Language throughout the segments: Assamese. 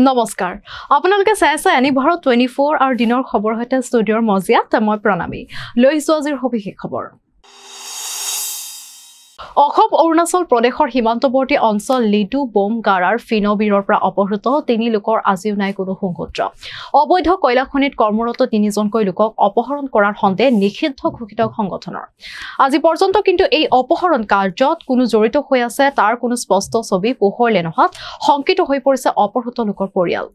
নমস্কাৰ আপোনালোকে চাই আছে এনি ভাৰত 24 আৰু দিনৰ খবৰ হৈতে ষ্টুডিঅ'ৰ মজিয়াত মই প্ৰণামী লৈ আহিছো আজিৰ সবিশেষ খবৰ অসম অৰুণাচল প্ৰদেশৰ সীমান্তৱৰ্তী অঞ্চল লিডু বোম গাৰাৰ ফিনবিৰৰ পৰা অপহৃত 3 লোকৰ আজিও নাই কোনো সংসূত্ৰ অবৈধ কয়লা খনিত কৰ্মৰত 3জনকৈ লোকক অপহৰণ কৰাৰ সন্দেহ নিষিদ্ধ ঘোষিত সংগঠনৰ আজি পৰ্যন্ত কিন্তু এই অপহৰণ কাৰ্যত কোনো জড়িত হৈ আছে তাৰ কোনো স্পষ্ট ছবি পোহৰলে নহাত সংকিত হৈ পৰিছে অপহৃত লোকৰ পৰিয়াল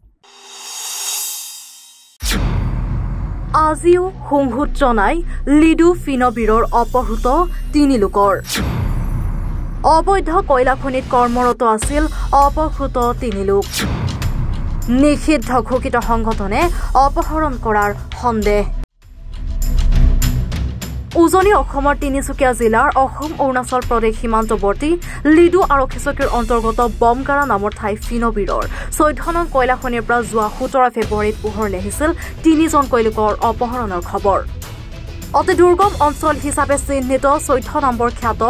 আজিও সংসূত্ৰ নাই লিডু ফিনবিৰৰ অপহৃত 3 লোকৰ অবৈধ কয়লা খনিত কৰ্মৰত আছিল অপহৃত 3 লোক নিষিদ্ধ ঘোষিত সংগঠনে অপহৰণ কৰাৰ সন্দেহ উজনি অসমৰ তিনিচুকীয়া জিলাৰ অসম অৰুণাচল প্ৰদেশ সীমান্তৱৰ্তী লিডু আৰক্ষী চকীৰ অন্তৰ্গত বমগাৰা নামৰ ঠাই ফিনবিৰৰ 14 নং কয়লা খনিৰ পৰা যোৱা 17 ফেব্ৰুৱাৰীত পোহৰলৈ আহিছিল 3জনকৈ লোকৰ অপহৰণৰ খবৰ অতি দুৰ্গম অঞ্চল হিচাপে চিহ্নিত 14 নম্বৰ খ্যাত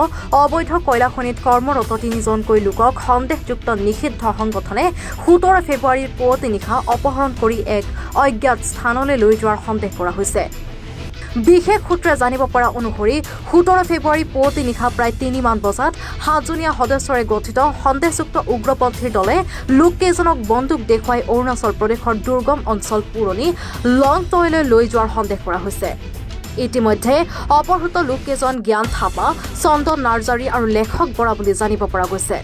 অবৈধ কয়লা খনিত কৰ্মৰত 3জনকৈ লোকক সন্দেহযুক্ত নিষিদ্ধ সংগঠনে 17 ফেব্ৰুৱাৰীৰ পুৱতি নিশা অপহৰণ কৰি এক অজ্ঞাত স্থানলৈ লৈ যোৱাৰ সন্দেহ কৰা হৈছে বিশেষ সূত্ৰে জানিব পৰা অনুসৰি 17 ফেব্ৰুৱাৰী পুৱতি নিশা প্ৰায় 3 মান বজাত 7জনীয়া সদস্যৰে গঠিত সন্দেহযুক্ত উগ্ৰপন্থীৰ দলে লোককেইজনক বন্দুক দেখুৱাই অৰুণাচল প্ৰদেশৰ দুৰ্গম অঞ্চল পুৰণি লংটয়লৈ লৈ যোৱাৰ সন্দেহ কৰা হৈছে ইতিমধ্যে অপহৃত লোককেইজন জ্ঞান থাপা চন্দন নাৰ্জাৰী আৰু লেখক বৰা বুলি জানিব পৰা গৈছে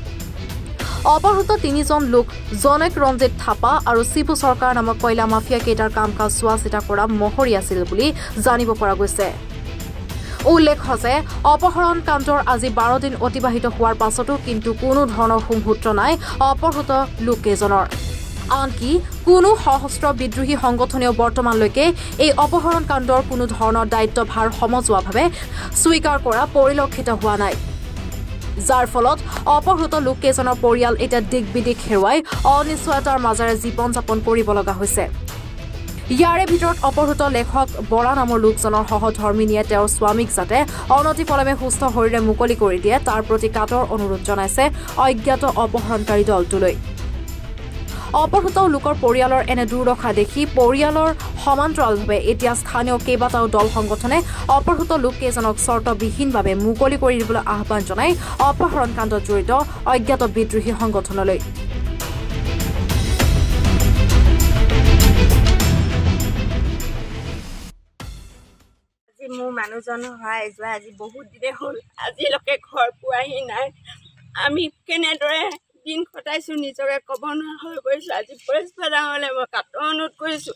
অপহৃত 3জন লোক জনক ৰঞ্জিত থাপা আৰু শিবু চৰকাৰ নামৰ কয়লা মাফিয়া কেইটাৰ কাম কাজ চোৱা চিতা কৰা মহৰী আছিল বুলি জানিব পৰা গৈছে উল্লেখ্য যে অপহৰণ কাণ্ডৰ আজি 12 দিন অতিবাহিত হোৱাৰ পাছতো কিন্তু কোনো ধৰণৰ সংসূত্ৰ নাই অপহৃত লোককেইজনৰ আনকি কোনো সশস্ত্ৰ বিদ্ৰোহী সংগঠনেও বৰ্তমানলৈকে এই অপহৰণ কাণ্ডৰ কোনো ধৰণৰ দায়িত্বভাৰ সমজুৱাভাৱে স্বীকাৰ কৰা পৰিলক্ষিত হোৱা নাই যাৰ ফলত অপহৃত লোককেইজনৰ পৰিয়াল এতিয়া দিগবিদিক হেৰুৱাই অনিশ্চয়তাৰ মাজেৰে জীৱন যাপন কৰিব লগা হৈছে ইয়াৰে ভিতৰত অপহৃত লেখক বৰা নামৰ লোকজনৰ সহধৰ্মিনীয়ে তেওঁৰ স্বামীক যাতে অনতিপলমে সুস্থ শৰীৰে মুকলি কৰি দিয়ে তাৰ প্ৰতি কাতৰ অনুৰোধ জনাইছে অজ্ঞাত অপহৰণকাৰী দলটোলৈ অপহৃত লোকৰ পৰিয়ালৰ এনে দুৰ্দশা দেখি পৰিয়ালৰ সমান্তৰালভাৱে এতিয়া স্থানীয় কেইবাটাও দল সংগঠনে অপহৃত লোককেইজনক চৰ্তবিহীনভাৱে মুকলি কৰি দিবলৈ আহ্বান জনাই অপহৰণ কাণ্ডত জড়িত অজ্ঞাত বিদ্ৰোহী সংগঠনলৈ মোৰ মানুহজন হয় যোৱা আজি বহুত দিনে হ'ল আজিলৈকে ঘৰ পোৱাহি নাই আমি কেনেদৰে দিন কটাইছোঁ নিজকে ক'ব নোৱাৰা হৈ পৰিছোঁ আজি পৰিষ্কাৰ ডাঙৰলৈ মই কাটৰ অনুৰোধ কৰিছোঁ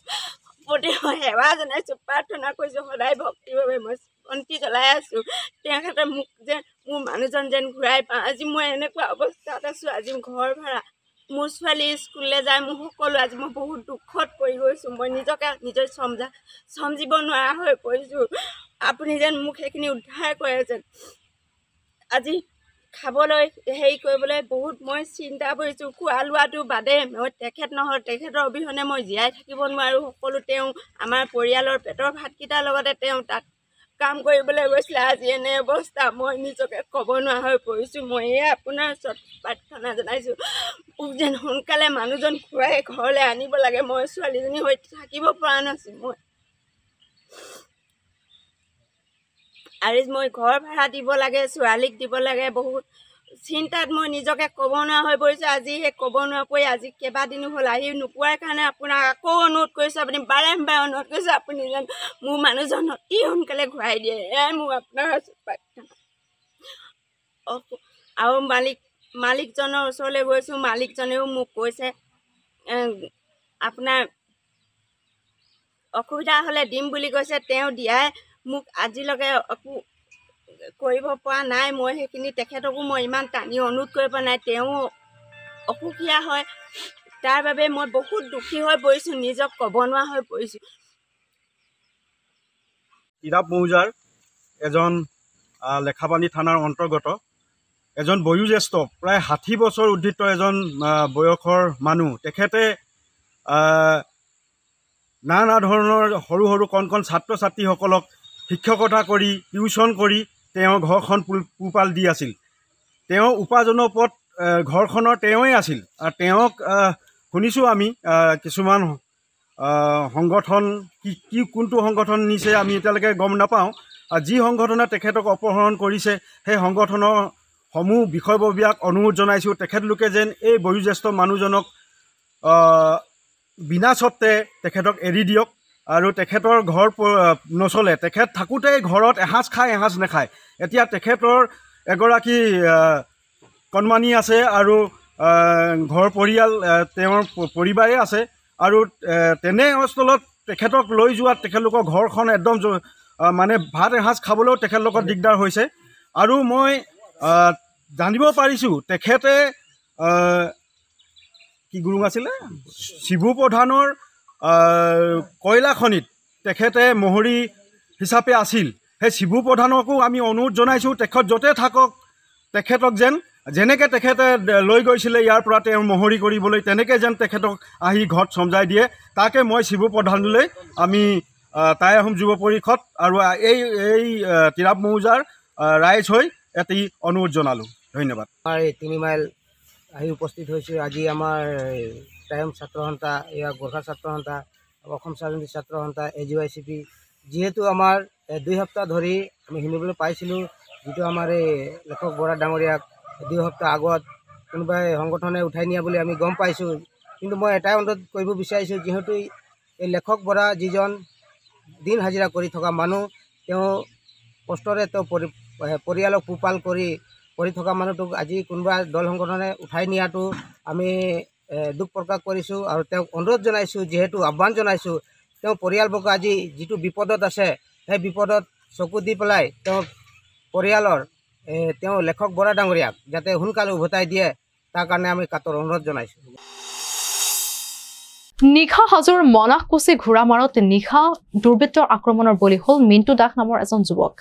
প্ৰতি মই সেৱা জনাইছোঁ প্ৰাৰ্থনা কৰিছোঁ সদায় ভক্তিভাৱে মই বন্তি জ্বলাই আছোঁ তেখেতে মোক যেন মোৰ মানুহজন যেন ঘূৰাই পাওঁ আজি মই এনেকুৱা অৱস্থাত আছোঁ আজি ঘৰ ভাড়া মোৰ ছোৱালী স্কুললৈ যায় মোৰ সকলো আজি মই বহুত দুখত পৰি গৈছোঁ মই নিজকে নিজে সমজিব নোৱাৰা হৈ পৰিছোঁ আপুনি যেন মোক সেইখিনি উদ্ধাৰ কৰে যেন আজি খাবলৈ হেৰি কৰিবলৈ বহুত মই চিন্তা কৰিছোঁ খোৱা লোৱাটো বাদে মই তেখেতৰ অবিহনে মই জীয়াই থাকিব নোৱাৰোঁ সকলো তেওঁ আমাৰ পৰিয়ালৰ পেটৰ ভাতকেইটাৰ লগতে তেওঁ তাত কাম কৰিবলৈ গৈছিলে আজি এনে অৱস্থা মই নিজকে ক'ব নোৱাৰা হৈ পৰিছোঁ মই আপোনাৰ ওচৰত প্ৰাৰ্থনা জনাইছোঁ মোক যেন সোনকালে মানুহজন ঘূৰাই ঘৰলৈ আনিব লাগে মই ছোৱালীজনীৰ সৈতে থাকিব পৰা নাছোঁ আৰু মই ঘৰ ভাড়া দিব লাগে ছোৱালীক দিব লাগে বহুত চিন্তাত মই নিজকে ক'ব নোৱাৰা হৈ পৰিছোঁ আজি সেই ক'ব নোৱাৰি আজি কেইবাদিনো হ'ল আহি নোপোৱাৰ কাৰণে আপোনাক আকৌ অনুৰোধ কৰিছোঁ আপুনি বাৰে অনুৰোধ কৰিছোঁ আপুনি যেন মোৰ মানুহজন অতি সোনকালে ঘূৰাই দিয়ে এয়াই মোৰ আপোনাৰ প্ৰাৰ্থনা আৰু মালিকজনৰ ওচৰলৈ গৈছোঁ মালিকজনেও মোক কৈছে আপোনাৰ অসুবিধা হ'লে দিম বুলি কৈছে তেওঁ দিয়াই মোক আজিলৈকে একো কৰিব পৰা নাই মই সেইখিনি তেখেতকো মই ইমান টানি অনুৰোধ কৰিব পৰা নাই তেওঁ অসুখীয়া হয় তাৰ বাবে মই বহুত দুখী হৈ পৰিছোঁ নিজক ক'ব নোৱাৰা হৈ পৰিছোঁ ইৰাব মৌজাৰ এজন লেখাপানী থানাৰ অন্তৰ্গত এজন বয়োজ্যেষ্ঠ প্ৰায় 60 বছৰ উৰ্ধিত এজন বয়সৰ মানুহ তেখেতে নানা ধৰণৰ সৰু সৰু কণ ছাত্ৰ ছাত্ৰীসকলক শিক্ষকতা কৰি টিউশ্যন কৰি তেওঁ ঘৰখন পোহপাল দি আছিল তেওঁ উপাৰ্জনৰ পথ ঘৰখনৰ তেওঁৱেই আছিল আৰু তেওঁক শুনিছোঁ আমি কিছুমান সংগঠন কি কোনটো সংগঠন নিছে আমি এতিয়ালৈকে গম নাপাওঁ। যি সংগঠনে তেখেতক অপহৰণ কৰিছে সেই সংগঠনৰ সমূহ বিষয়ববীয়াক অনুৰোধ জনাইছোঁ তেখেতলোকে যেন এই বয়োজ্যেষ্ঠ মানুহজনক বিনা স্বত্বে তেখেতক এৰি দিয়ক আৰু তেখেতৰ ঘৰ নচলে। তেখেত থাকোঁতেই ঘৰত এসাঁজ খায় এসাঁজ নাখায়। এতিয়া তেখেতৰ এগৰাকী কণমানি আছে আৰু ঘৰ পৰিয়াল তেওঁৰ পৰিবাৰে আছে আৰু তেনে অৱস্থাত তেখেতক লৈ যোৱাত তেখেতলোকৰ ঘৰখন একদম মানে ভাত এসাঁজ খাবলৈও তেখেতলোকৰ দিগদাৰ হৈছে। আৰু মই জানিব পাৰিছোঁ তেখেতে কি গুৰুং আছিলে শিবু প্ৰধানৰ কয়লা খনিত তেখেতে মহৰী হিচাপে আছিল। সেই শিবু প্ৰধানকো আমি অনুৰোধ জনাইছোঁ তেখেত য'তে থাকক তেখেতক যেনেকৈ তেখেতে লৈ গৈছিলে ইয়াৰ পৰা তেওঁ মহৰী কৰিবলৈ তেনেকৈ যেন তেখেতক আহি ঘৰত চমজাই দিয়ে। তাকে মই শিবু প্ৰধানলৈ আমি টাই আহোম যুৱ পৰিষদ আৰু এই তিৰাপ মৌজাৰ ৰাইজ হৈ এটি অনুৰোধ জনালোঁ। ধন্যবাদ। আমাৰ এই 3 মাইল আহি উপস্থিত হৈছোঁ। আজি আমাৰ টাই আহোম ছাত্ৰ সন্থা এয়া গোৰ্খা ছাত্ৰ সন্থা অসম স্বাধীনতা ছাত্ৰ সন্থা AGYCP যিহেতু আমাৰ 2 সপ্তাহ ধৰি আমি শুনিবলৈ পাইছিলোঁ যিটো আমাৰ এই লেখক বৰা ডাঙৰীয়াক 2 সপ্তাহ আগত কোনোবাই সংগঠনে উঠাই নিয়া বুলি আমি গম পাইছোঁ। কিন্তু মই এটাই অনুৰোধ কৰিব বিচাৰিছোঁ যিহেতু এই লেখক বৰা যিজন দিন হাজিৰা কৰি থকা মানুহ তেওঁ কষ্টৰে তেওঁ পৰিয়ালক পোহপাল কৰি থকা মানুহটোক আজি কোনোবা দল সংগঠনে উঠাই নিয়াটো আমি দুখ প্ৰকাশ কৰিছোঁ আৰু তেওঁক অনুৰোধ জনাইছোঁ যিহেতু আহ্বান জনাইছোঁ তেওঁ পৰিয়ালবৰ্গ আজি যিটো বিপদত আছে সেই বিপদত চকু দি পেলাই তেওঁ পৰিয়ালৰ তেওঁ লেখক বৰা ডাঙৰীয়াক যাতে সোনকালে উভতাই দিয়ে তাৰ কাৰণে আমি কাতৰ অনুৰোধ জনাইছোঁ। নিশা হাজোৰ মনাহকুছি ঘোঁৰামাৰত নিশা দুৰ্বৃত্তৰ আক্ৰমণৰ বলি হ'ল মিণ্টু দাস নামৰ এজন যুৱক।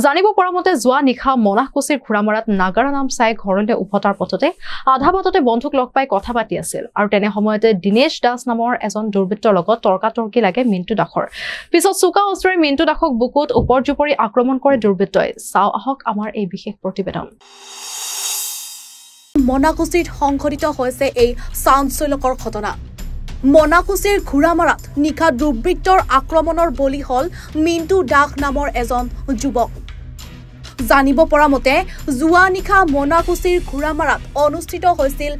জানিব পৰা মতে যোৱা নিশা মনাহকুছিৰ ঘোঁৰামাৰাত নাগাৰা নাম চাই ঘৰলৈ উভতাৰ পথতে আধা বাটতে বন্ধুক লগ পাই কথা পাতি আছিল আৰু তেনে সময়তে দীনেশ দাস নামৰ এজন দুৰ্বৃত্তৰ লগত তৰ্কাতৰ্কি লাগে মিণ্টু দাসৰ। পিছত চোকা অস্ত্ৰৰে মিণ্টু দাসক বুকুত ওপৰ জুপৰি আক্ৰমণ কৰে দুৰ্বৃত্তই। চাওঁ আহক আমাৰ এই বিশেষ প্ৰতিবেদন। মনাকুছিত সংঘটিত হৈছে এই চাঞ্চল্যকৰ ঘটনা। মনাকুছিৰ ঘোঁৰামাৰাত নিশা দুৰ্বৃত্তৰ আক্ৰমণৰ বলি হ'ল মিণ্টু দাস নামৰ এজন যুৱক। জানিব পৰা মতে যোৱা নিশা মনাকুছিৰ ঘোঁৰামাৰাত অনুষ্ঠিত হৈছিল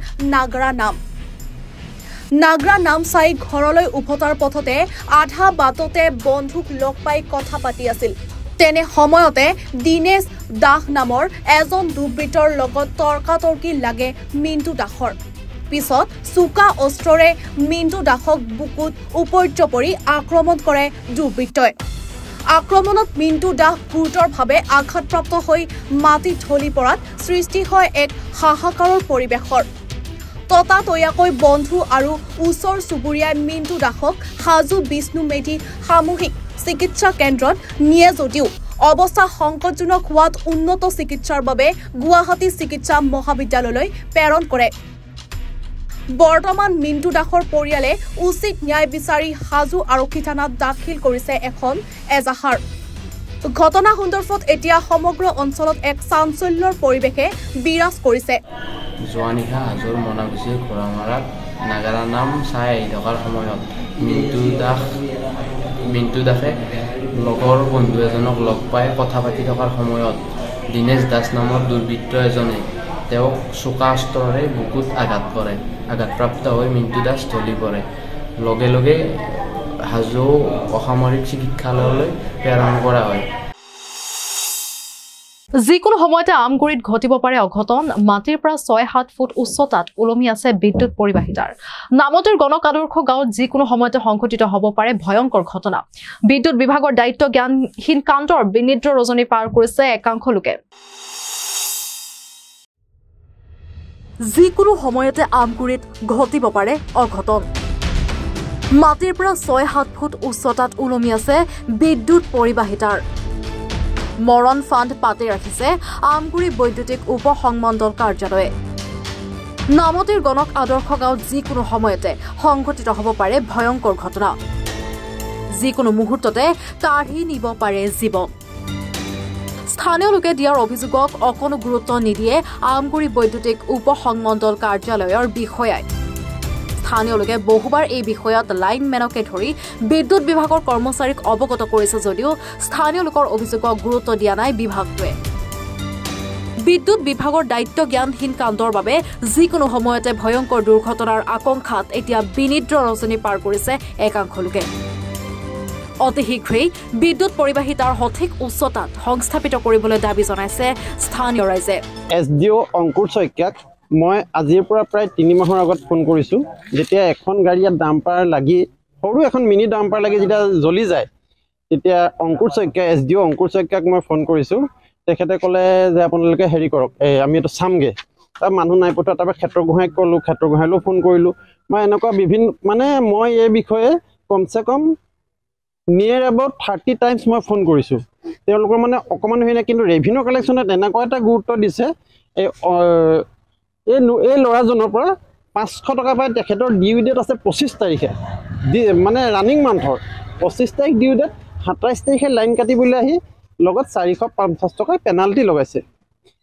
নাগৰা নাম চাই ঘৰলৈ উভতাৰ পথতে আধা বাটতে বন্ধুক লগ পাই কথা পাতি আছিল। তেনে সময়তে দীনেশ দাস নামৰ এজন দুৰ্বৃত্তৰ লগত তৰ্কাতৰ্কি লাগে মিণ্টু দাসৰ। পিছত চোকা অস্ত্ৰৰে মিণ্টু দাসক বুকুত উপৰ্য পৰি আক্ৰমণ কৰে দুৰ্বৃত্তই। আক্ৰমণত মিণ্টু দাস গুৰুতৰভাৱে আঘাতপ্ৰাপ্ত হৈ মাটিত ঢলি পৰাত সৃষ্টি হয় এক হাহাকাৰৰ পৰিৱেশৰ। ততাতৈয়াকৈ বন্ধু আৰু ওচৰ চুবুৰীয়াই মিণ্টু দাসক হাজো বিষ্ণু মেধি সামূহিক চিকিৎসা কেন্দ্ৰত নিয়ে যদিও অৱস্থা সংকটজনক হোৱাত উন্নত চিকিৎসাৰ বাবে গুৱাহাটী চিকিৎসা মহাবিদ্যালয়লৈ প্ৰেৰণ কৰে। বৰ্তমান মিণ্টু দাসৰ পৰিয়ালে উচিত ন্যায় বিচাৰি হাজো আৰক্ষী থানাত দাখিল কৰিছে এখন এজাহাৰ। ঘটনা সন্দৰ্ভত এতিয়া সমগ্ৰ অঞ্চলত এক চাঞ্চল্যৰ পৰিৱেশে বিৰাজ কৰিছে। যোৱা নিশা হাজোৰ মনাকুছিৰ ঘোঁৰামাৰাত নাগাৰা নাম চাই আহি থকাৰ সময়ত মিণ্টু দাসে লগৰ বন্ধু এজনক লগ পাই কথা পাতি থকাৰ সময়ত দীনেশ দাস নামৰ দুৰ্বৃত্ত এজনে তেওঁক চোকা অস্ত্ৰৰে বুকুত আঘাত কৰে। আঘাতপ্ৰাপ্ত হৈ মিণ্টু দাস ঢলি পৰে। লগে লগে হাজো অসামৰিক চিকিৎসালয়লৈ প্ৰেৰণ কৰা হয়। যিকোনো সময়তে আমগুৰিত ঘটিব পাৰে অঘটন। মাটিৰ পৰা ৬-৭ ফুট উচ্চতাত ওলমি আছে বিদ্যুৎ পৰিবাহিতাৰ। নামতিৰ গণক আদৰ্শ গাঁৱত যিকোনো সময়তে সংঘটিত হ'ব পাৰে ভয়ংকৰ ঘটনা। বিদ্যুৎ বিভাগৰ দায়িত্ব জ্ঞানহীন কাণ্ডৰ বিনিদ্ৰ ৰজনী পাৰ কৰিছে একাংশ লোকে। যিকোনো সময়তে আমগুৰিত ঘটিব পাৰে অঘটন। মাটিৰ পৰা ৬-৭ ফুট উচ্চতাত ওলমি আছে বিদ্যুৎ পৰিবাহিতাৰ। মৰণ ফাণ্ড পাতি ৰাখিছে আমগুৰি বৈদ্যুতিক উপ সংমণ্ডল কাৰ্যালয়ে। নামতিৰ গণক আদৰ্শ গাঁৱত যিকোনো সময়তে সংঘটিত হ'ব পাৰে ভয়ংকৰ ঘটনা। যিকোনো মুহূৰ্ততে কাঢ়ি নিব পাৰে জীৱন। স্থানীয় লোকে দিয়াৰ অভিযোগক অকণো গুৰুত্ব নিদিয়ে আমগুৰি বৈদ্যুতিক উপ সংমণ্ডল কাৰ্যালয়ৰ বিষয়াই। স্থানীয় লোকে বহুবাৰ এই বিষয়ত লাইনমেনকে ধৰি বিদ্যুৎ বিভাগৰ কৰ্মচাৰীক অৱগত কৰিছে যদিও স্থানীয় লোকৰ অভিযোগক গুৰুত্ব দিয়া নাই বিভাগটোৱে বিদ্যুৎ বিভাগৰ দায়িত্ব জ্ঞানহীন কাণ্ডৰ বাবে যিকোনো সময়তে ভয়ংকৰ দুৰ্ঘটনাৰ আশংকাত এতিয়া বিনিদ্ৰ ৰজনী পাৰ কৰিছে একাংশ লোকে অতি শীঘ্ৰেই বিদ্যুৎ পৰিবাহিতাৰ সঠিক উচ্চতাত সংস্থাপিত কৰিবলৈ দাবী জনাইছে স্থানীয় ৰাইজে SDO অংকুৰ শইকীয়াক মই আজিৰ পৰা প্ৰায় 3 মাহৰ আগত ফোন কৰিছোঁ যেতিয়া এখন গাড়ীত ডাম্পাৰ লাগি সৰু এখন মিনি ডাম্পাৰ লাগি যেতিয়া জ্বলি যায় তেতিয়া অংকুৰ শইকীয়া SDO অংকুৰ শইকীয়াক মই ফোন কৰিছোঁ তেখেতে ক'লে যে আপোনালোকে হেৰি কৰক আমি এইটো চামগৈ তাৰ মানুহ নাই পঠোৱা তাৰপৰা ক্ষেত্ৰ গোহাঁইক ক'লোঁ ক্ষেত্ৰ গোহাঁইলৈও ফোন কৰিলোঁ মই এনেকুৱা বিভিন্ন মানে মই এই বিষয়ে কমচে কম নিয়েৰ এবাউট 30 টাইমছ মই ফোন কৰিছোঁ তেওঁলোকৰ মানে অকণমান হৈ নাই কিন্তু ৰেভিনিউ কালেকশ্যনত এনেকুৱা এটা গুৰুত্ব দিছে এই ল'ৰাজনৰ পৰা 500 টকা পাই তেখেতৰ ডিউ ডেট আছে 25 তাৰিখে মানে ৰানিং মান্থৰ 25 তাৰিখ ডিউ ডেট 27 তাৰিখে লাইন কাটিবলৈ আহি লগত 450 টকা পেনাল্টি লগাইছে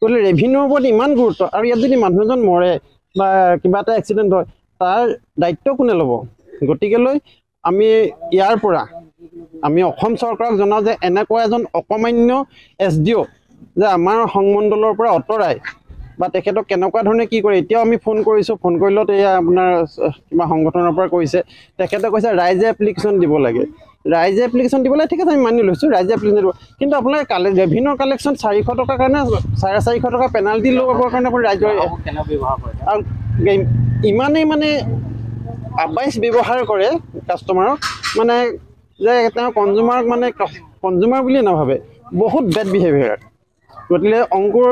গতিকে ৰেভিনিউৰ ওপৰত ইমান গুৰুত্ব আৰু ইয়াত যদি মানুহ এজন মৰে বা কিবা এটা এক্সিডেণ্ট হয় তাৰ দায়িত্ব কোনে ল'ব গতিকেলৈ আমি ইয়াৰ পৰা আমি অসম চৰকাৰক জনাওঁ যে এনেকুৱা এজন অকমান্য SDO যে আমাৰ সংমণ্ডলৰ পৰা অঁতৰাই বা তেখেতক কেনেকুৱা ধৰণে কি কৰে এতিয়াও আমি ফোন কৰিছোঁ ফোন কৰিলত এয়া আপোনাৰ কিবা সংগঠনৰ পৰা কৈছে তেখেতে কৈছে ৰাইজে এপ্লিকেশ্যন দিব লাগে ৰাইজে এপ্লিকেশ্যন দিব লাগে ঠিক আছে আমি মানি লৈছোঁ ৰাইজে এপ্লিকেশ্যন দিব কিন্তু আপোনাৰ ৰেভিনিউ কালেকশ্যন 400 টকাৰ কাৰণে 450 টকা পেনাল্টি লগাবৰ কাৰণে আপুনি ৰাইজৰ আৰু ইমানেই মানে আবাইচ ব্যৱহাৰ কৰে কাষ্টমাৰক মানে যে তেওঁ কনজিউমাৰক মানে কনজিউমাৰ বুলিয়ে নাভাবে বহুত বেড বিহেভিয়াৰ গতিকে অংকুৰ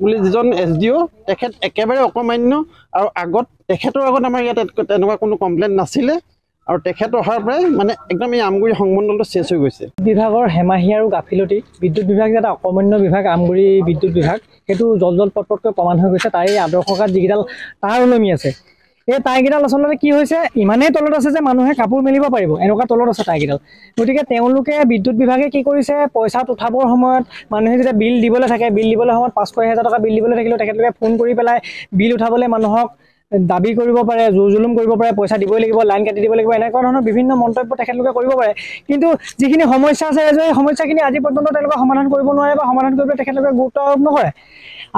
বুলি যিজন SDO তেখেত একেবাৰে অকমান্য আৰু আগত তেখেতৰ আগত আমাৰ ইয়াত তেনেকুৱা কোনো কমপ্লেইন নাছিলে আৰু তেখেত অহাৰ পৰাই মানে একদম এই আমগুৰি সংমণ্ডলটো চেছ হৈ গৈছে বিভাগৰ হেমাহি আৰু গাফিলতি বিদ্যুৎ বিভাগ এটা অকমান্য বিভাগ আমগুৰি বিদ্যুৎ বিভাগ সেইটো জল পটপটকৈ প্ৰমাণ হৈ গৈছে তাই আদৰ্শকাত যিকেইডাল তাৰ ওলমি আছে এই টাইকেইডাল আচলতে কি হৈছে ইমানেই তলত আছে যে মানুহে কাপোৰ মেলিব পাৰিব এনেকুৱা তলত আছে টাইকেইডাল গতিকে তেওঁলোকে বিদ্যুৎ বিভাগে কি কৰিছে পইচাত উঠাবৰ সময়ত মানুহে যেতিয়া বিল দিবলৈ থাকে বিল দিবলৈ সময়ত 500,000 টকা বিল দিবলৈ থাকিলেও তেখেতলোকে ফোন কৰি পেলাই বিল উঠাবলৈ মানুহক দাবী কৰিব পাৰে জুলুম কৰিব পাৰে পইচা দিবই লাগিব লাইন কাটি দিব লাগিব এনেকুৱা ধৰণৰ বিভিন্ন মন্তব্য তেখেতলোকে কৰিব পাৰে কিন্তু যিখিনি সমস্যা আছে এই সমস্যাখিনি আজি পৰ্যন্ত তেওঁলোকে সমাধান কৰিব নোৱাৰে বা সমাধান কৰিবলৈ তেখেতলোকে গুৰুত্ব আৰোপ নকৰে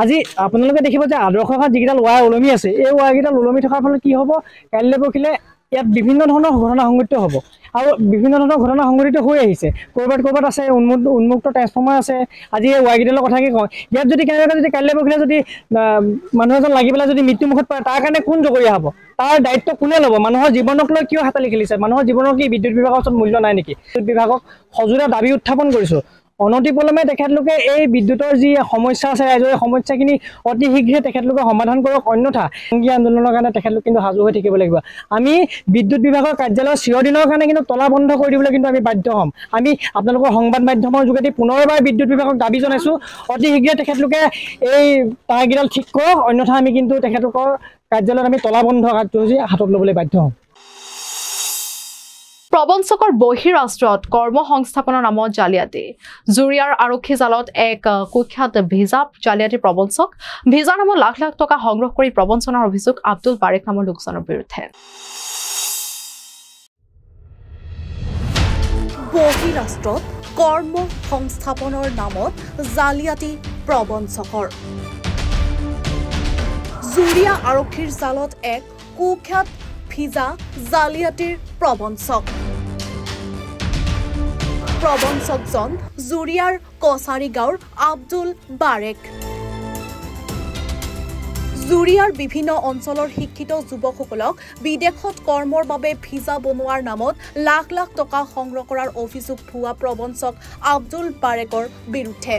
আজি আপোনালোকে দেখিব যে আদৰ্শকাত যিকেইডাল ৱায়াৰ ওলমি আছে এই ৱায়াৰকেইডাল ওলমি থকাৰ ফলত কি হ'ব কাইলৈ পৰহিলে ইয়াত বিভিন্ন ধৰণৰ ঘটনা সংঘটিত হ'ব আৰু বিভিন্ন ধৰণৰ ঘটনা সংঘটিত হৈ আহিছে ক'ৰবাত আছে উন্মুক্ত ট্ৰেন্সফৰ্মাৰ আছে আজি এই ৱায়াৰকেইডালৰ কথাকে কওঁ ইয়াত যদি কেনেবাকৈ যদি কাইলৈ পৰহিলে যদি মানুহ এজন লাগি পেলাই যদি মৃত্যুমুখত পৰে তাৰ কাৰণে কোন জগৰীয়া হ'ব তাৰ দায়িত্ব কোনে ল'ব মানুহৰ জীৱনক লৈ কিয় হাতালি খেলিছে মানুহৰ জীৱনৰ কি বিদ্যুৎ বিভাগৰ ওচৰত মূল্য নাই নেকি বিদ্যুৎ বিভাগক সজোৰে দাবী উত্থাপন কৰিছোঁ অনতিপলমে তেখেতলোকে এই বিদ্যুতৰ যি সমস্যা আছে ৰাইজৰ সমস্যাখিনি অতি শীঘ্ৰে তেখেতলোকে সমাধান কৰক অন্যথা সংঘী আন্দোলনৰ কাৰণে তেখেতলোক কিন্তু সাজু হৈ থাকিব লাগিব আমি বিদ্যুৎ বিভাগৰ কাৰ্যালয় চিৰদিনৰ কাৰণে কিন্তু তলা বন্ধ কৰি দিবলৈ কিন্তু আমি বাধ্য হ'ম আমি আপোনালোকৰ সংবাদ মাধ্যমৰ যোগেদি পুনৰবাৰ বিদ্যুৎ বিভাগক দাবী জনাইছোঁ অতি শীঘ্ৰে তেখেতলোকে এই তাৰকেইডাল ঠিক কৰক অন্যথা আমি কিন্তু তেখেতলোকৰ কাৰ্যালয়ত আমি তলা বন্ধ কাৰ্যসূচী হাতত ল'বলৈ বাধ্য হ'ম প্ৰবঞ্চকৰ বহিৰাষ্ট্ৰত কৰ্ম সংস্থাপনৰ নামত জালিয়াতি জুৰিয়াৰ আৰক্ষী জালত এক কুখ্যাত ভিজা জালিয়াতি প্ৰবঞ্চক ভিজাৰ নামত লাখ লাখ টকা সংগ্ৰহ কৰি প্ৰবঞ্চনাৰ অভিযোগ আব্দুল বাৰেক নামৰ লোকজনৰ বিৰুদ্ধে বহিৰাষ্ট্ৰত কৰ্ম সংস্থাপনৰ নামত জালিয়াতি প্ৰবঞ্চকৰ জুৰিয়া আৰক্ষীৰ জালত এক কুখ্যাত ভিজা জালিয়াতিৰ প্ৰবঞ্চকজন জুৰিয়াৰ কছাৰী গাঁৱৰ আব্দুল বাৰেক জুৰিয়াৰ বিভিন্ন অঞ্চলৰ শিক্ষিত যুৱকসকলক বিদেশত কৰ্মৰ বাবে ভিজা বনোৱাৰ নামত লাখ লাখ টকা সংগ্ৰহ কৰাৰ অভিযোগ ভুৱা প্ৰবঞ্চক আব্দুল বাৰেকৰ বিৰুদ্ধে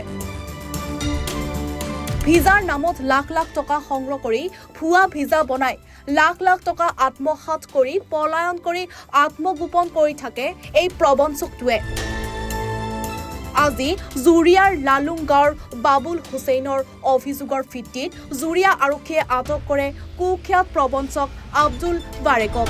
ভিজাৰ নামত লাখ লাখ টকা সংগ্ৰহ কৰি ভুৱা ভিজা বনাই লাখ লাখ টকা আত্মসাৎ কৰি পলায়ন কৰি আত্মগোপন কৰি থাকে এই প্ৰবঞ্চকটোৱে আজি জুৰিয়াৰ লালুং গাঁৱৰ বাবুল হুছেইনৰ অভিযোগৰ ভিত্তিত জুৰিয়া আৰক্ষীয়ে আটক কৰে কুখ্যাত প্ৰবঞ্চক আব্দুল বাৰেকক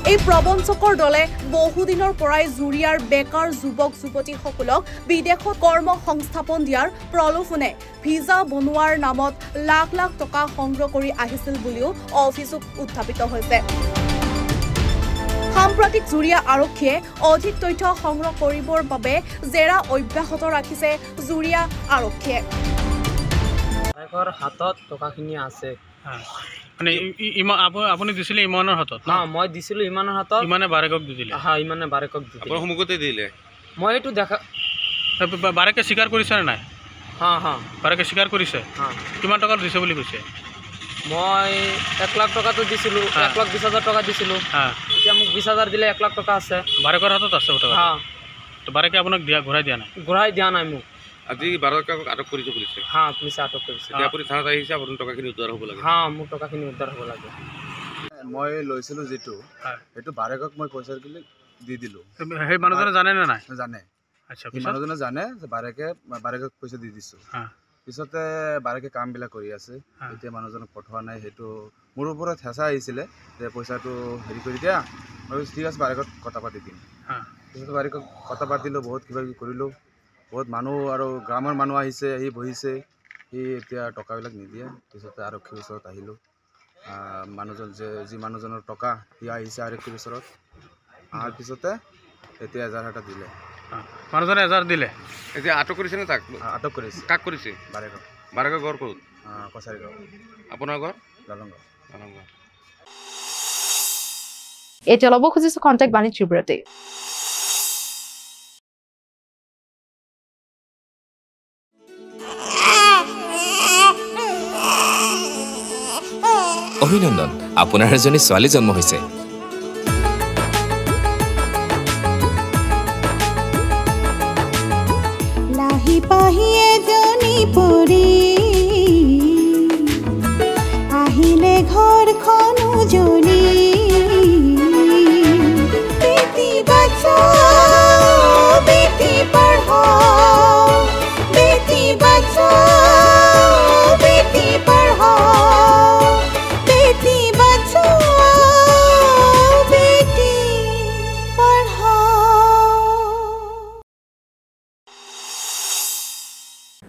এই প্ৰবঞ্চকৰ দলে বহুদিনৰ পৰাই জুৰিয়াৰ বেকাৰ যুৱক যুৱতীসকলক বিদেশত কৰ্ম সংস্থাপন দিয়াৰ প্ৰলোভনে ভিজা বনোৱাৰ নামত লাখ লাখ টকা সংগ্ৰহ কৰি আহিছিল বুলিও অভিযোগ উত্থাপিত হৈছে। সাম্প্ৰতিক জুৰিয়া আৰক্ষীয়ে অধিক তথ্য সংগ্ৰহ কৰিবৰ বাবে জেৰা অব্যাহত ৰাখিছে জুৰিয়া আৰক্ষীয়ে। হাতত টকাখিনি আছে মানে আপুনি দিছিলে ইমানৰ হাতত? মই দিছিলোঁ ইমানৰ হাতত। ইমানে বাৰেকক দিছিলে? ইমানে বাৰেকক দিছিলে। আপোনাৰ সন্মুখতে দিলে? মই এইটো দেখা। বাৰেকে স্বীকাৰ কৰিছে নে নাই? বাৰেকে স্বীকাৰ কৰিছে? কিমান টকা দিছে বুলি কৈছে? মই 1 লাখ টকাটো দিছিলোঁ, 1,20,000 টকা দিছিলোঁ। এতিয়া মোক 20,000 দিলে 1 লাখ টকা আছে। বাৰেকৰ হাতত আছে? তো বাৰেকে আপোনাক ঘূৰাই দিয়া নাই? ঘূৰাই দিয়া নাই মোক। আজি বাৰেকক আটক কৰিছে পুলিচে? পুলিচে আটক কৰিছে। আপুনি থানাত আহিছে, আপোনাৰ টকাখিনি উদ্ধাৰ হ'ব লাগে? মোৰ টকাখিনি উদ্ধাৰ হ'ব লাগে। মই লৈছিলোঁ যিটো, সেইটো বাৰেকক মই পইচা দি দিলোঁ। সেই মানুহজনে জানে নে নাই? জানে। আচ্ছা, মানুহজনে জানে যে বাৰেকক পইচা দি দিছোঁ। পিছতে বাৰেকে কামবিলাক কৰি আছে। এতিয়া মানুহজনক পঠোৱা নাই। সেইটো মোৰ ওপৰত হেঁচা আহিছিলে যে পইচাটো হেৰি কৰি দিয়া। মই ঠিক আছে, বাৰেকত কথা পাতি দিম। পিছতে বাৰেকক কথা পাতিলোঁ, বহুত কিবা কিবি কৰিলোঁ। বহুত মানুহ আৰু গ্ৰামৰ মানুহ আহিছে, আহি বহিছে। সি এতিয়া টকাবিলাক নিদিয়ে। পিছতে আৰক্ষীৰ ওচৰত আহিলোঁ। মানুহজন যি মানুহজনৰ টকা, সি আহিছে আৰক্ষীৰ ওচৰত। অহাৰ পিছতে এতিয়া 1,000 এটা দিলে। মানুহজনে 1,000 দিলে? এতিয়া আটক কৰিছে নে তাক? আটক কৰিছে। কাক কৰিছে? বাৰেকক। বাৰেকৰ ঘৰ ক'ত? কছাৰীগাঁও। আপোনাৰ ঘৰ? লালংগাঁও। এতিয়া ল'ব খুজিছোঁ কণ্টেক্ট বাণিজ্য বিৰতি। অভিনন্দন, আপোনাৰ এজনী ছোৱালী জন্ম হৈছে। লাহি পাহি এজনী পৰি আহিলে ঘৰখন উজৰি। বেটি বচাও বেটি পঢ়াও, বেটি বচাও বেটি পঢ়াও, বেটি বচাও বেটি পঢ়াও।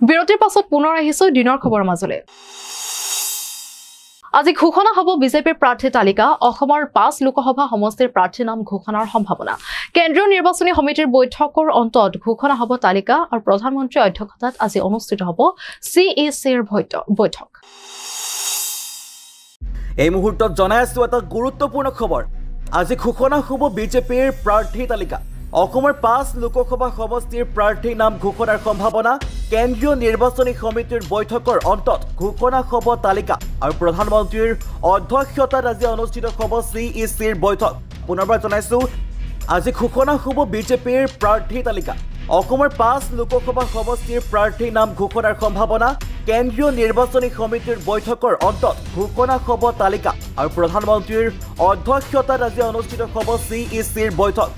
বিৰতিৰ পাছত পুনৰ আহিছো দিনৰ খবৰ মাজলৈ। আজি ঘোষণা হ'ব বিজেপিৰ প্ৰাৰ্থী তালিকা। অসমৰ 5 লোকসভা সমষ্টিৰ প্ৰাৰ্থীৰ নাম ঘোষণাৰ সম্ভাৱনা। কেন্দ্ৰীয় নিৰ্বাচনী সমিতিৰ বৈঠকৰ অন্তত ঘোষণা হ'ব তালিকা আৰু প্ৰধানমন্ত্ৰীৰ অধ্যক্ষতাত আজি অনুষ্ঠিত হ'ব CECৰ বৈঠক। এই মুহূৰ্তত জনাই আছো এটা গুৰুত্বপূৰ্ণ খবৰ। আজি ঘোষণা হ'ব বিজেপিৰ প্ৰাৰ্থী তালিকা। অসমৰ 5 লোকসভা সমষ্টিৰ প্ৰাৰ্থীৰ নাম ঘোষণাৰ সম্ভাৱনা। কেন্দ্ৰীয় নিৰ্বাচনী সমিতিৰ বৈঠকৰ অন্তত ঘোষণা হ'ব তালিকা আৰু প্ৰধানমন্ত্ৰীৰ অধ্যক্ষতাত আজি অনুষ্ঠিত হ'ব CECৰ বৈঠক। পুনৰবাৰ জনাইছো, আজি ঘোষণা হ'ব বিজেপিৰ প্ৰাৰ্থী তালিকা। অসমৰ 5 লোকসভা সমষ্টিৰ প্ৰাৰ্থীৰ নাম ঘোষণাৰ সম্ভাৱনা। কেন্দ্ৰীয় নিৰ্বাচনী সমিতিৰ বৈঠকৰ অন্তত ঘোষণা হ'ব তালিকা আৰু প্ৰধানমন্ত্ৰীৰ অধ্যক্ষতাত আজি অনুষ্ঠিত হ'ব CECৰ বৈঠক।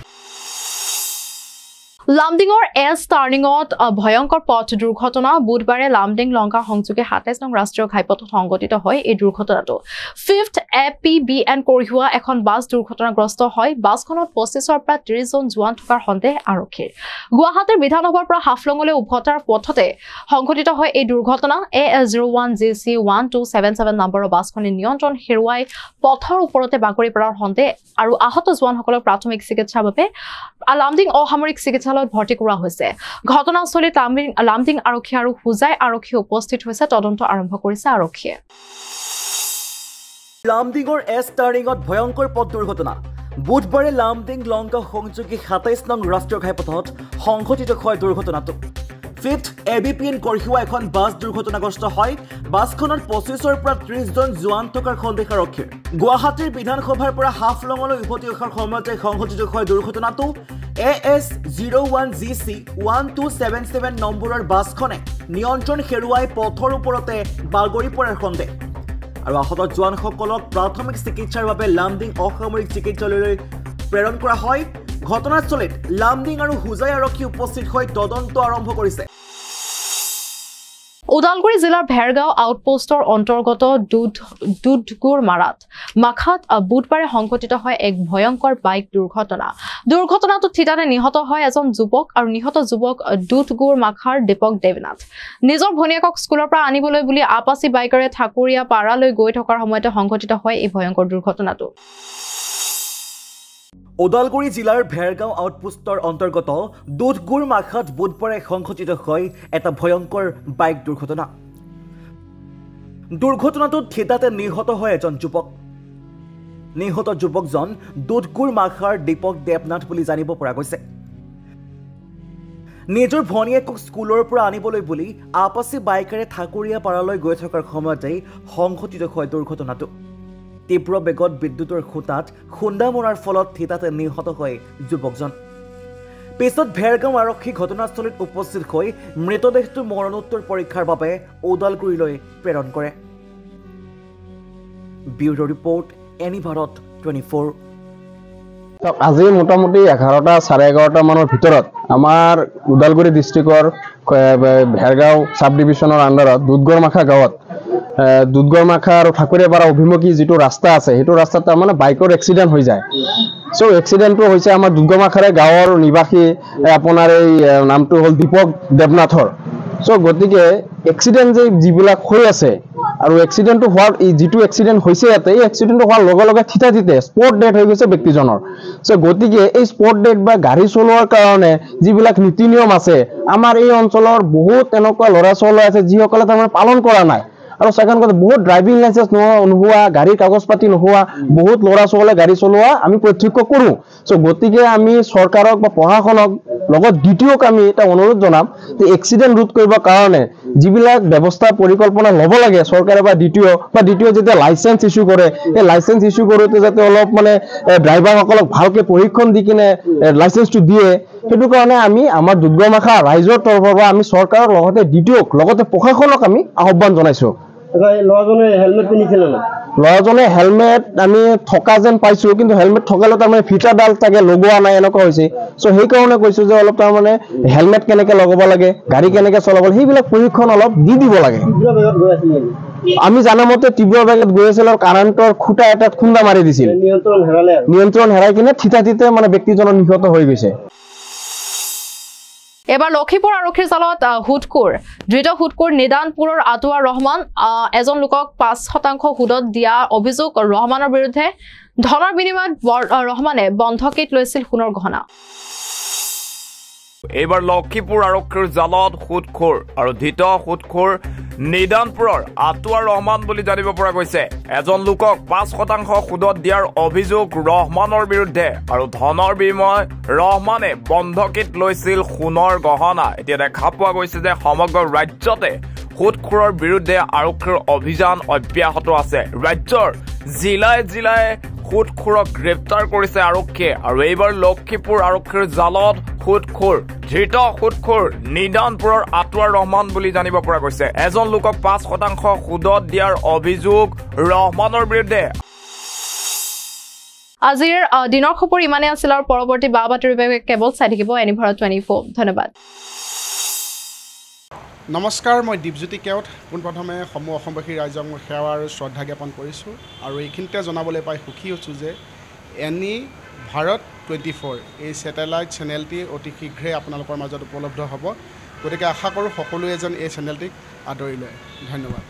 লামডিঙৰ এছ টাৰ্ণিঙত ভয়ংকৰ পথ দুৰ্ঘটনা। বুধবাৰে লামডিং লংকা সংযোগে 27 নং ৰাষ্ট্ৰীয় ঘাইপথত সংঘটিত হয় এই দুৰ্ঘটনাটো। 5th APBN কঢ়িওৱা এখন বাছ দুৰ্ঘটনাগ্ৰস্ত হয়। বাছখনত 25ৰ পৰা 30 জন জোৱান থকাৰ সন্দেহ আৰক্ষীৰ। গুৱাহাটীৰ বিধানসভাৰ পৰা হাফলঙলৈ উভতাৰ পথতে সংঘটিত হয় এই দুৰ্ঘটনা। AS01GC1277 নম্বৰৰ বাছখনে নিয়ন্ত্ৰণ হেৰুৱাই পথৰ ওপৰতে বাগৰি পৰাৰ সন্দেহ আৰু আহত জোৱানসকলক প্ৰাথমিক চিকিৎসাৰ বাবে লামডিং অসামৰিক চিকিৎসালয়ত ভৰ্তি কৰা হৈছে। ঘটনাস্থলীত লামডিং আৰক্ষী আৰু হুজাই আৰক্ষী উপস্থিত হৈছে। তদন্ত আৰম্ভ কৰিছে আৰক্ষীয়ে। লামডিঙৰ এছ টাৰ্ণিঙত ভয়ংকৰ পথ দুৰ্ঘটনা। বুধবাৰে লামডিং লংকা সংযোগী 27 নং ৰাষ্ট্ৰীয় ঘাইপথত সংঘটিত হয় দুৰ্ঘটনাটো। 5th ABPN কঢ়িওৱা এখন বাছ দুৰ্ঘটনাগ্ৰস্ত হয়। বাছখনত 25ৰ পৰা 30 জন জোৱান থকাৰ সন্দেহ আৰক্ষীৰ। গুৱাহাটীৰ বিধানসভাৰ পৰা হাফলঙলৈ উভতি অহাৰ সময়তে সংঘটিত হয় দুৰ্ঘটনাটো। AS01GC1277 নম্বৰৰ বাছখনে নিয়ন্ত্ৰণ হেৰুৱাই পথৰ ওপৰতে বাগৰি পৰাৰ সন্দেহ আৰু আহত জোৱানসকলক প্ৰাথমিক চিকিৎসাৰ বাবে লামডিং অসামৰিক চিকিৎসালয়লৈ প্ৰেৰণ কৰা হয়। ঘটনাস্থলীত লামডিং আৰু হুজাই আৰক্ষী উপস্থিত হৈ তদন্ত আৰম্ভ কৰিছে। ওদালগুৰি জিলাৰ ভেৰগাঁও আউটপোষ্টৰ অন্তৰ্গত দুধগুৰ মাৰাত মাখাত বুধবাৰে সংঘটিত হয় এক ভয়ংকৰ বাইক দুৰ্ঘটনাটোত থিতাতে নিহত হয় এজন যুৱক আৰু নিহত যুৱক দুধগুৰ মাখাৰ দীপক দেৱনাথ নিজৰ ভনীয়েকক স্কুলৰ পৰা আনিবলৈ বুলি আপাচি বাইকেৰে ঠাকুৰীয়া পাৰালৈ গৈ থকাৰ সময়তে সংঘটিত হয় এই ভয়ংকৰ দুৰ্ঘটনাটো ওদালগুৰি জিলাৰ ভেৰগাঁও আউটপোষ্টৰ অন্তৰ্গত দুধগুৰ মাখাত বুধবাৰে সংঘটিত হয় এটা ভয়ংকৰ বাইক দুৰ্ঘটনাটোত থিতাতে নিহত হয় এজন যুৱক নিহত যুৱকজন দুধগুৰ মাখাৰ দীপক দেৱনাথ বুলি জানিব পৰা গৈছে নিজৰ ভনীয়েকক স্কুলৰ পৰা আনিবলৈ বুলি আপাচি বাইকেৰে ঠাকুৰীয়া পাৰালৈ গৈ থকাৰ সময়তেই সংঘটিত হয় দুৰ্ঘটনাটো তীব্ৰ বেগত বিদ্যুতৰ খুঁটাত খুন্দা মৰাৰ ফলত থিতাতে নিহত হয় যুৱকজন পিছত ভেৰগাঁও আৰক্ষী ঘটনাস্থলীত উপস্থিত হৈ মৃতদেহটো মৰণোত্তৰ পৰীক্ষাৰ বাবে ওদালগুৰিলৈ প্ৰেৰণ কৰে ব্যুৰো ৰিপৰ্ট এনি ভাৰত 24 আজি মোটামুটি 11টা 11:30 মানৰ ভিতৰত আমাৰ ওদালগুৰি ডিষ্ট্ৰিক্টৰ ভেৰগাঁও সাব ডিভিজনৰ আণ্ডাৰত দুধগড়মাখা গাঁৱত দুধগড়মাখা আৰু ঠাকুৰীয়াপাৰা অভিমুখী যিটো ৰাস্তা আছে সেইটো ৰাস্তাত তাৰমানে বাইকৰ এক্সিডেণ্ট হৈ যায় সো এক্সিডেণ্টটো হৈছে আমাৰ দুধগড়মাখাৰে গাঁৱৰ নিবাসী আপোনাৰ এই নামটো হ'ল দীপক দেৱনাথৰ সো গতিকে এক্সিডেণ্ট যে যিবিলাক হৈ আছে আৰু এক্সিডেণ্টটো হোৱাৰ যিটো এক্সিডেণ্ট হৈছে ইয়াতে এই এক্সিডেণ্টটো হোৱাৰ লগে লগে থিতাতে স্পট ডেথ হৈ গৈছে ব্যক্তিজনৰ সো গতিকে এই স্পট ডেথ বা গাড়ী চলোৱাৰ কাৰণে যিবিলাক নীতি নিয়ম আছে আমাৰ এই অঞ্চলৰ বহুত এনেকুৱা ল'ৰা ছোৱালী আছে যিসকলে তাৰমানে পালন কৰা নাই আৰু সেকেন্ড কথা বহুত ড্ৰাইভিং লাইসেন্স নোহোৱা গাড়ী কাগজ পাতি নোহোৱা বহুত ল'ৰা ছোৱালীয়ে গাড়ী চলোৱা আমি প্ৰত্যক্ষ কৰোঁ সো গতিকে আমি চৰকাৰক বা প্ৰশাসনক লগত দ্বিতীয়ক আমি এটা অনুৰোধ জনাম যে এক্সিডেণ্ট ৰোধ কৰিবৰ কাৰণে যিবিলাক ব্যৱস্থা পৰিকল্পনা ল'ব লাগে চৰকাৰে বা দ্বিতীয় যেতিয়া লাইসেন্স ইস্যু কৰে এই লাইসেন্স ইস্যু কৰোঁতে যাতে অলপ মানে ড্ৰাইভাৰসকলক ভালকৈ প্ৰশিক্ষণ দি কিনে লাইসেন্সটো দিয়ে সেইটো কাৰণে আমি আমাৰ দুধগড়মাখা ৰাইজৰ তৰফৰ পৰা আমি চৰকাৰৰ লগতে দ্বিতীয়ক লগতে প্ৰশাসনক আমি আহ্বান জনাইছোঁ ল'ৰাজনে হেলমেট পিন্ধিছিলে না ল'ৰাজনে হেলমেট আমি থকা যেন পাইছোঁ কিন্তু হেলমেট থকালে তাৰমানে ফিটাৰডাল তাকে লগোৱা নাই এনেকুৱা হৈছে সো সেইকাৰণে কৈছোঁ যে অলপ তাৰমানে হেলমেট কেনেকৈ লগাব লাগে গাড়ী কেনেকৈ চলাব লাগে সেইবিলাক প্ৰশিক্ষণ অলপ দি দিব লাগে আমি জানা মতে তীব্ৰ বেগত গৈ আছিল আৰু কাৰেণ্টৰ খুঁটা এটাত খুন্দা মাৰি দিছিল নিয়ন্ত্ৰণ হেৰাই কিনে থিতাতে মানে ব্যক্তিজনৰ নিহত হৈ গৈছে এবাৰ লক্ষীপুৰ আৰক্ষীৰ জালত ধৃত নিদানপুৰৰ আতুৱাৰ ৰহমান এজন লোকক 5% সুদত দিয়া অভিযোগ ৰহমানৰ বিৰুদ্ধে ধনৰ বিনিময়ত ৰহমানে বন্ধকীত লৈছিল সোণৰ গহনা এইবাৰ লক্ষীপুৰ আৰক্ষীৰ জালত সুদখোৰ আৰু ধৃত সুদখোৰ নিদানপুৰৰ আতুৱাৰ ৰহমান বুলি জানিব পৰা গৈছে এজন লোকক 5% সুদত দিয়াৰ অভিযোগ ৰহমানৰ বিৰুদ্ধে আৰু ধনৰ বিনিময় ৰহমানে বন্ধকীত লৈছিল সোণৰ গহনা এতিয়া দেখা পোৱা গৈছে যে সমগ্ৰ ৰাজ্যতে সুদখোৰৰ বিৰুদ্ধে আৰক্ষীৰ অভিযান অব্যাহত আছে ৰাজ্যৰ জিলায় সুদখোৰক গ্ৰেপ্তাৰ কৰিছে আৰক্ষীয়ে আৰু এইবাৰ লক্ষীপুৰ আৰক্ষীৰ জালত ধৃত সুদখোৰ নিদানপুৰৰ আতুৱাৰ ৰহমান বুলি জানিব পৰা গৈছে এজন লোকক 5% সুদত দিয়াৰ অভিযোগ ৰহমানৰ বিৰুদ্ধে আজিৰ দিনৰ খবৰ ইমানে আছিল আৰু পৰৱৰ্তী বাতৰিৰ বাবে কেৱল চাই থাকিব এনি ভাৰত 24 ধন্যবাদ নমস্কাৰ মই দীপজ্যোতি কেওট পোনপ্ৰথমে সমূহ অসমবাসী ৰাইজক মই সেৱা আৰু শ্ৰদ্ধা জ্ঞাপন কৰিছোঁ আৰু এইখিনিতে জনাবলৈ পাই সুখী হৈছোঁ যে এনি ভাৰত 24 এই ছেটেলাইট চেনেলটি অতি শীঘ্ৰেই আপোনালোকৰ মাজত উপলব্ধ হ'ব গতিকে আশা কৰোঁ সকলোৱে যেন এই চেনেলটিক আদৰি লয় ধন্যবাদ